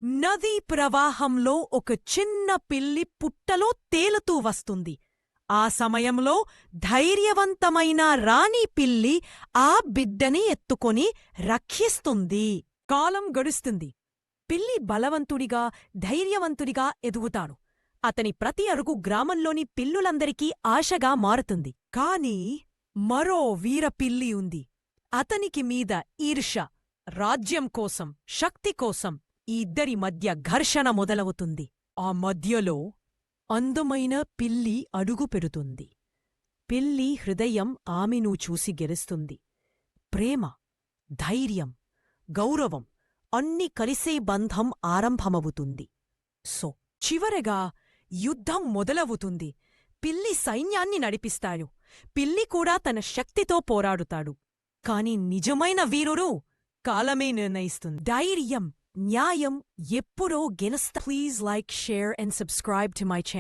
నదీ ప్రవాహంలో ఒక చిన్న పిల్లి పుట్టలో తేలుతూ వస్తుంది. ఆ సమయంలో ధైర్యవంతమైన రాణి పిల్లి ఆ బిడ్డని ఎత్తుకొని రక్షిస్తుంది. కాలం గడుస్తుంది. పిల్లి బలవంతుడిగా, ధైర్యవంతుడిగా ఎదుగుతాడు. అతని ప్రతి అడుగు గ్రామంలోని పిల్లులందరికీ ఆశగా మారుతుంది. కాని మరో వీరపిల్లి ఉంది. అతనికి మీద ఈర్ష, రాజ్యం కోసం, శక్తి కోసం ఈ ఇద్దరి మధ్య ఘర్షణ మొదలవుతుంది. ఆ మధ్యలో అందమైన పిల్లి అడుగు పెడుతుంది. పిల్లి హృదయం ఆమెను చూసి గెలుస్తుంది. ప్రేమ, ధైర్యం, గౌరవం అన్ని కలిసే బంధం ఆరంభమవుతుంది. చివరగా యుద్ధం మొదలవుతుంది. పిల్లి సైన్యాన్ని నడిపిస్తాడు. పిల్లి కూడా తన శక్తితో పోరాడుతాడు. కాని నిజమైన వీరుడు కాలమే నిర్ణయిస్తుంది. ధైర్యం, న్యాయం ఎప్పుడో గెలుస్తా. Please like, share and subscribe to my channel.